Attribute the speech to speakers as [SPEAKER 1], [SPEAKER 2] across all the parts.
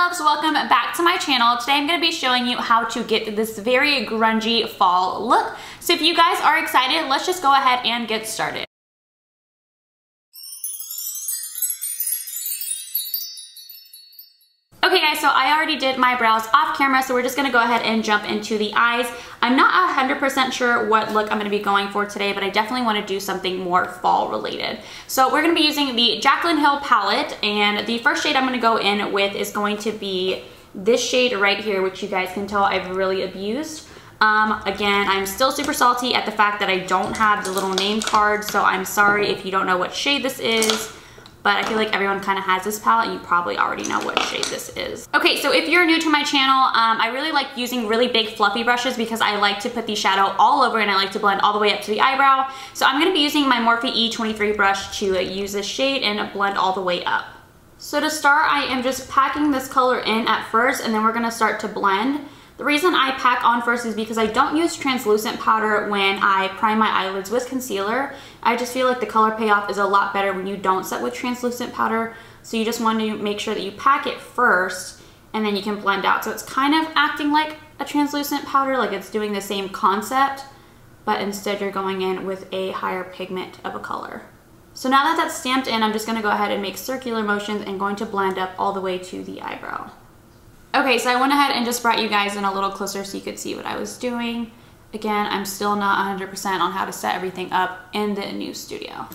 [SPEAKER 1] loves, welcome back to my channel. Today I'm going to be showing you how to get this very grungy fall look. So if you guys are excited, let's just go ahead and get started. Okay guys, so I already did my brows off camera, so we're just gonna go ahead and jump into the eyes. I'm not 100% sure what look I'm gonna be going for today, but I definitely wanna do something more fall related. So we're gonna be using the Jaclyn Hill palette, and the first shade I'm gonna go in with is going to be this shade right here, which you guys can tell I've really abused. Again, I'm still super salty at the fact that I don't have the little name card, so I'm sorry if you don't know what shade this is. But I feel like everyone kind of has this palette and you probably already know what shade this is. Okay, so if you're new to my channel, I really like using really big fluffy brushes because I like to put the shadow all over and I like to blend all the way up to the eyebrow. So I'm going to be using my Morphe E23 brush to use this shade and blend all the way up. So to start, I am just packing this color in at first and then we're going to start to blend. The reason I pack on first is because I don't use translucent powder when I prime my eyelids with concealer. I just feel like the color payoff is a lot better when you don't set with translucent powder. So you just want to make sure that you pack it first and then you can blend out. So it's kind of acting like a translucent powder, like it's doing the same concept, but instead you're going in with a higher pigment of a color. So now that that's stamped in, I'm just going to go ahead and make circular motions and going to blend up all the way to the eyebrow. Okay, so I went ahead and just brought you guys in a little closer so you could see what I was doing. Again, I'm still not 100% on how to set everything up in the new studio.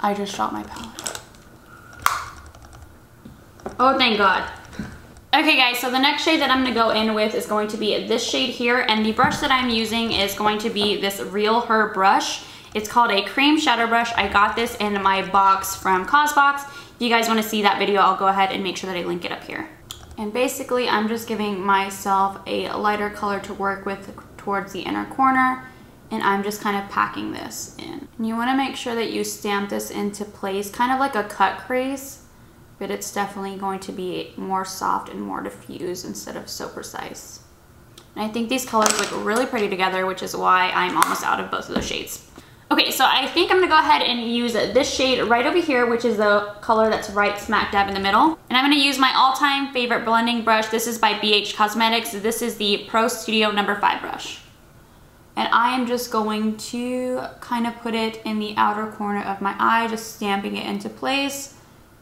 [SPEAKER 1] I just shot my palette. Oh, thank God. Okay guys, so the next shade that I'm gonna go in with is going to be this shade here, and the brush that I'm using is going to be this Real Her brush. It's called a cream shadow brush. I got this in my box from CosBox. If you guys want to see that video, I'll go ahead and make sure that I link it up here. And basically, I'm just giving myself a lighter color to work with towards the inner corner, and I'm just kind of packing this in. And you want to make sure that you stamp this into place, kind of like a cut crease, but it's definitely going to be more soft and more diffuse instead of so precise. And I think these colors look really pretty together, which is why I'm almost out of both of those shades. Okay, so I think I'm gonna go ahead and use this shade right over here, which is the color that's right smack dab in the middle. And I'm gonna use my all-time favorite blending brush. This is by BH Cosmetics. This is the Pro Studio No. 5 brush. And I am just going to kind of put it in the outer corner of my eye, just stamping it into place.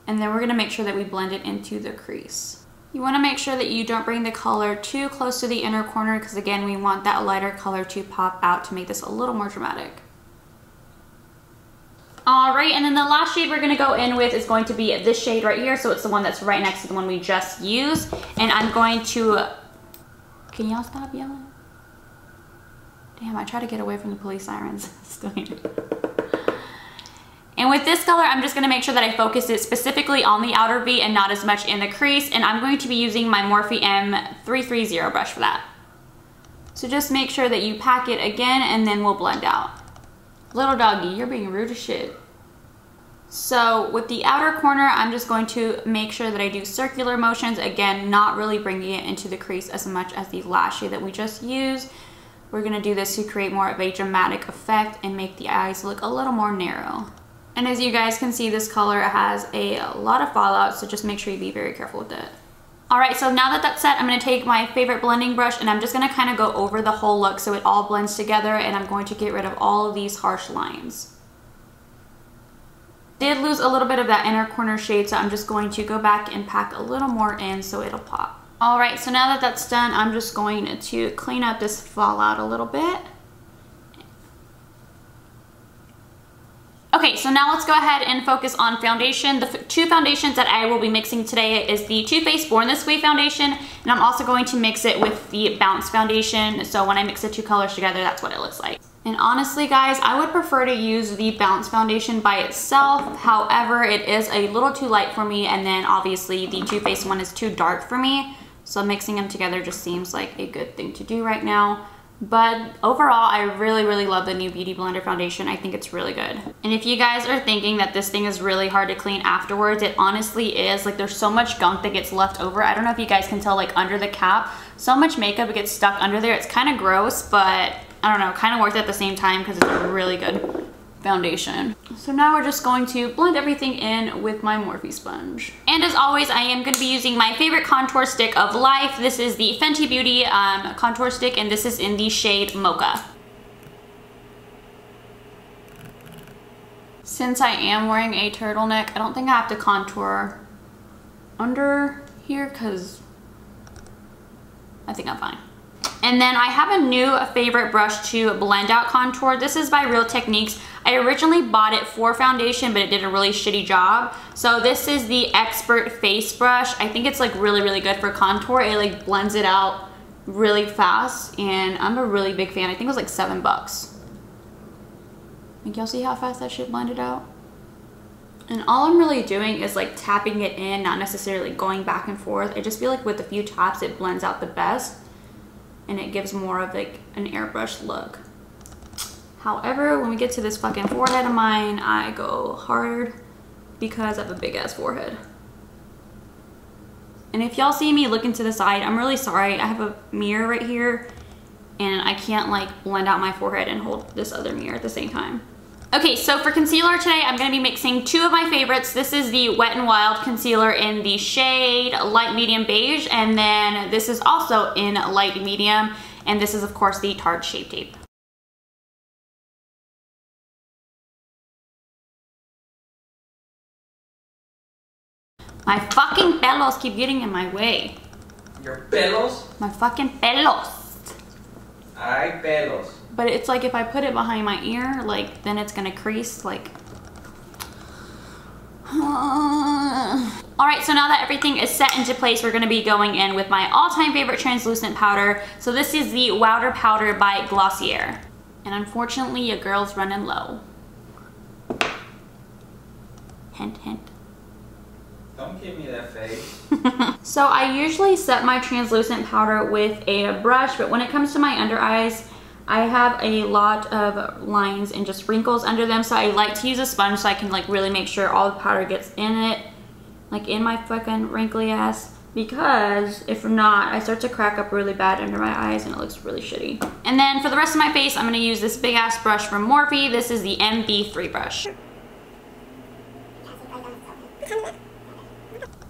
[SPEAKER 1] And then we're gonna make sure that we blend it into the crease. You wanna make sure that you don't bring the color too close to the inner corner because again, we want that lighter color to pop out to make this a little more dramatic. All right, and then the last shade we're gonna go in with is going to be this shade right here. So it's the one that's right next to the one we just used. And I'm going to, can y'all stop yelling? Damn, I try to get away from the police sirens. Still here. And with this color, I'm just gonna make sure that I focus it specifically on the outer V and not as much in the crease. And I'm going to be using my Morphe M330 brush for that. So just make sure that you pack it again and then we'll blend out. Little doggy, you're being rude as shit. So with the outer corner, I'm just going to make sure that I do circular motions. Again, not really bringing it into the crease as much as the last shade that we just used. We're gonna do this to create more of a dramatic effect and make the eyes look a little more narrow. And as you guys can see, this color has a lot of fallout, so just make sure you be very careful with it. All right, so now that that's set, I'm gonna take my favorite blending brush and I'm just gonna kind of go over the whole look so it all blends together, and I'm going to get rid of all of these harsh lines. Did lose a little bit of that inner corner shade, so I'm just going to go back and pack a little more in so it'll pop. All right, so now that that's done, I'm just going to clean up this fallout a little bit. Okay, so now let's go ahead and focus on foundation. The two foundations that I will be mixing today is the Too Faced Born This Way foundation, and I'm also going to mix it with the Bounce foundation. So when I mix the two colors together, that's what it looks like. And honestly, guys, I would prefer to use the Bounce foundation by itself. However, it is a little too light for me, and then obviously the Too Faced one is too dark for me. So mixing them together just seems like a good thing to do right now. But overall, I really love the new Beauty Blender foundation. I think it's really good. And if you guys are thinking that this thing is really hard to clean afterwards, it honestly is. Like, there's so much gunk that gets left over. I don't know if you guys can tell, like under the cap, so much makeup gets stuck under there. It's kind of gross, but I don't know, kind of worth it at the same time because it's really good. foundation. So now we're just going to blend everything in with my Morphe sponge. And as always, I am going to be using my favorite contour stick of life. This is the Fenty Beauty contour stick, and this is in the shade Mocha. Since I am wearing a turtleneck, I don't think I have to contour under here because I think I'm fine. And then I have a new favorite brush to blend out contour. This is by Real Techniques. I originally bought it for foundation, but it did a really shitty job. So this is the Expert Face Brush. I think it's like really, really good for contour. It like blends it out really fast, and I'm a really big fan. I think it was like $7. Like, y'all see how fast that shit blended out? And all I'm really doing is like tapping it in, not necessarily going back and forth. I just feel like with a few taps, it blends out the best, and it gives more of like an airbrush look. However, when we get to this fucking forehead of mine, I go hard because I have a big ass forehead. And if y'all see me looking to the side, I'm really sorry. I have a mirror right here, and I can't like blend out my forehead and hold this other mirror at the same time. Okay, so for concealer today, I'm gonna be mixing two of my favorites. This is the Wet n Wild concealer in the shade Light Medium Beige, and then this is also in Light Medium, and this is of course the Tarte Shape Tape. My fucking pelos keep getting in my way.
[SPEAKER 2] Your pelos?
[SPEAKER 1] My fucking pelos.
[SPEAKER 2] Ay, pelos.
[SPEAKER 1] But it's like if I put it behind my ear, like then it's gonna crease like. Alright, so now that everything is set into place, we're gonna be going in with my all-time favorite translucent powder. So this is the Wowder Powder by Glossier. And unfortunately, your girl's running low. Hint, hint.
[SPEAKER 2] Don't give me that face.
[SPEAKER 1] So I usually set my translucent powder with a brush, but when it comes to my under eyes, I have a lot of lines and just wrinkles under them, so I like to use a sponge so I can like really make sure all the powder gets in it, like in my fucking wrinkly ass, because if not, I start to crack up really bad under my eyes and it looks really shitty. And then for the rest of my face, I'm gonna use this big ass brush from Morphe. This is the MB3 brush.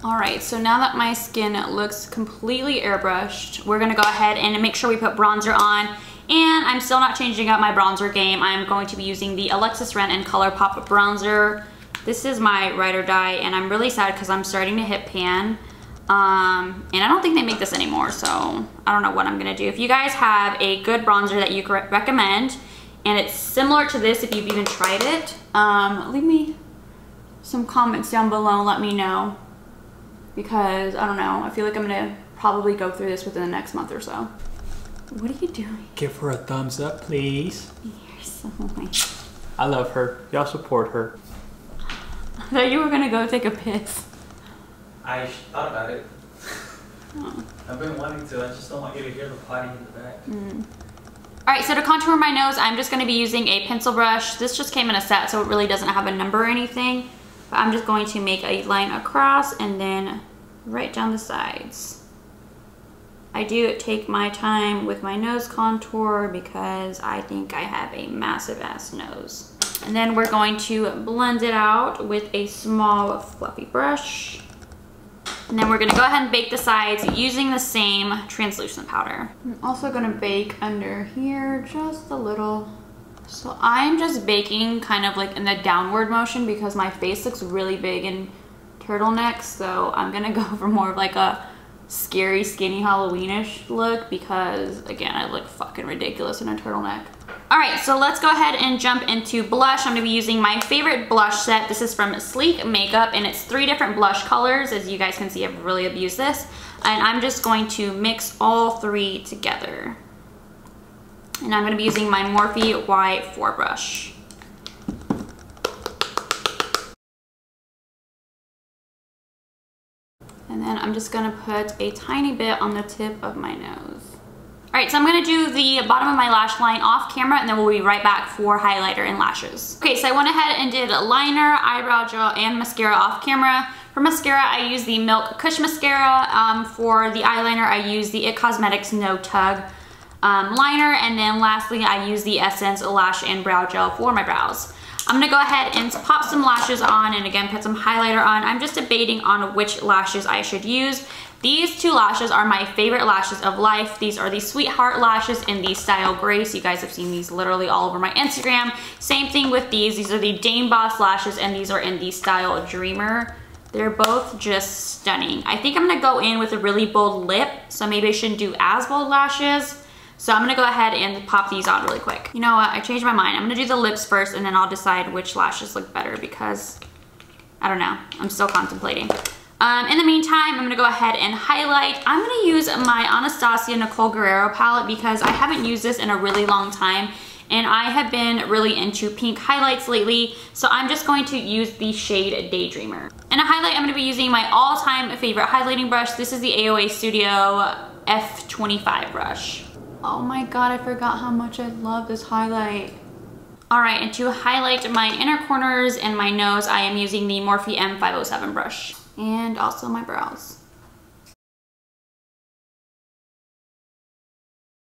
[SPEAKER 1] Alright, so now that my skin looks completely airbrushed, we're gonna go ahead and make sure we put bronzer on. And I'm still not changing up my bronzer game. I'm going to be using the Alexis Ren and ColourPop bronzer. This is my ride or die, and I'm really sad because I'm starting to hit pan. And I don't think they make this anymore, so I don't know what I'm gonna do. If you guys have a good bronzer that you recommend, and it's similar to this if you've even tried it, leave me some comments down below, let me know. Because, I don't know, I feel like I'm gonna probably go through this within the next month or so. What are you doing?
[SPEAKER 3] Give her a thumbs up, please.
[SPEAKER 1] You're so nice.
[SPEAKER 3] I love her. Y'all support her.
[SPEAKER 1] I thought you were gonna go take a piss.
[SPEAKER 2] I thought about it.
[SPEAKER 1] Oh.
[SPEAKER 2] I've been wanting to. I just don't want you to hear the potty in the back.
[SPEAKER 1] Alright, so to contour my nose, I'm just gonna be using a pencil brush. This just came in a set, so it really doesn't have a number or anything. But I'm just going to make a line across and then right down the sides. I do take my time with my nose contour because I think I have a massive ass nose. And then we're going to blend it out with a small fluffy brush. And then we're gonna go ahead and bake the sides using the same translucent powder. I'm also gonna bake under here just a little. So I'm just baking kind of like in the downward motion because my face looks really big in turtlenecks. So I'm gonna go for more of like a scary skinny Halloweenish look because again, I look fucking ridiculous in a turtleneck. All right, so let's go ahead and jump into blush. I'm gonna be using my favorite blush set. This is from Sleek Makeup and it's 3 different blush colors. As you guys can see, I've really abused this. And I'm just going to mix all 3 together. And I'm gonna be using my Morphe Y4 brush. And then I'm just gonna put a tiny bit on the tip of my nose. All right, so I'm gonna do the bottom of my lash line off camera and then we'll be right back for highlighter and lashes. Okay, so I went ahead and did liner, eyebrow gel, and mascara off camera. For mascara, I use the Milk Kush Mascara. For the eyeliner, I use the IT Cosmetics No Tug liner. And then lastly, I use the Essence Lash and Brow Gel for my brows. I'm gonna go ahead and pop some lashes on and again put some highlighter on. I'm just debating on which lashes I should use. These two lashes are my favorite lashes of life. These are the Sweetheart lashes in the style Grace. You guys have seen these literally all over my Instagram. Same thing with these. These are the Dame Boss lashes and these are in the style Dreamer. They're both just stunning. I think I'm gonna go in with a really bold lip, so maybe I shouldn't do as bold lashes. So I'm gonna go ahead and pop these on really quick. You know what, I changed my mind. I'm gonna do the lips first and then I'll decide which lashes look better because, I don't know, I'm still contemplating. In the meantime, I'm gonna go ahead and highlight. I'm gonna use my Anastasia Nicole Guerrero palette because I haven't used this in a really long time and I have been really into pink highlights lately, so I'm just going to use the shade Daydreamer. And a highlight, I'm gonna be using my all-time favorite highlighting brush. This is the AOA Studio F25 brush. Oh my god, I forgot how much I love this highlight. All right, and to highlight my inner corners and my nose, I am using the Morphe M507 brush. And also my brows.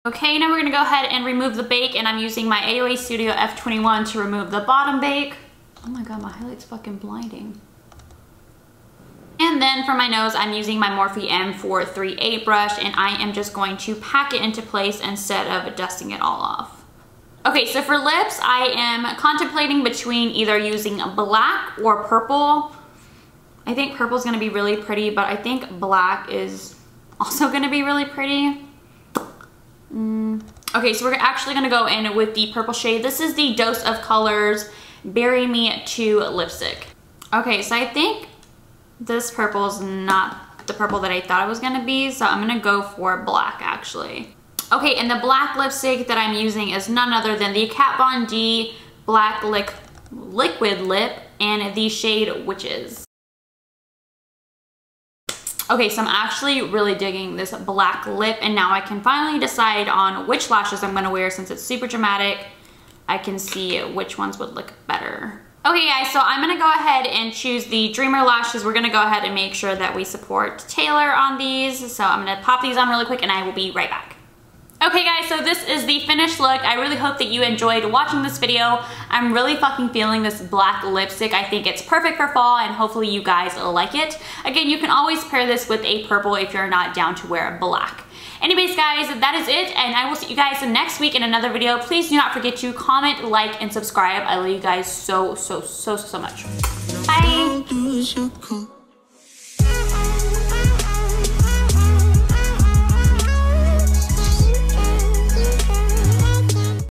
[SPEAKER 1] Okay, now we're gonna go ahead and remove the bake, and I'm using my AOA Studio F21 to remove the bottom bake. Oh my god, my highlight's fucking blinding. And then for my nose, I'm using my Morphe M438 brush, and I am just going to pack it into place instead of dusting it all off. Okay, so for lips, I am contemplating between either using black or purple. I think purple is gonna be really pretty, but I think black is also gonna be really pretty. Okay, so we're actually gonna go in with the purple shade. This is the Dose of Colors Bury Me 2 lipstick. Okay, so I think this purple is not the purple that I thought it was gonna be, so I'm gonna go for black actually. Okay, and the black lipstick that I'm using is none other than the Kat Von D Black Liquid Lip and the shade Witches. Okay, so I'm actually really digging this black lip, and now I can finally decide on which lashes I'm gonna wear. Since it's super dramatic, I can see which ones would look better. Okay guys, so I'm gonna go ahead and choose the Dreamer lashes. We're gonna go ahead and make sure that we support Taylor on these. So I'm gonna pop these on really quick and I will be right back. Okay guys, so this is the finished look. I really hope that you enjoyed watching this video. I'm really fucking feeling this black lipstick. I think it's perfect for fall and hopefully you guys like it. Again, you can always pair this with a purple if you're not down to wear black. Anyways guys, that is it, and I will see you guys next week in another video. Please do not forget to comment, like, and subscribe. I love you guys so much. Bye!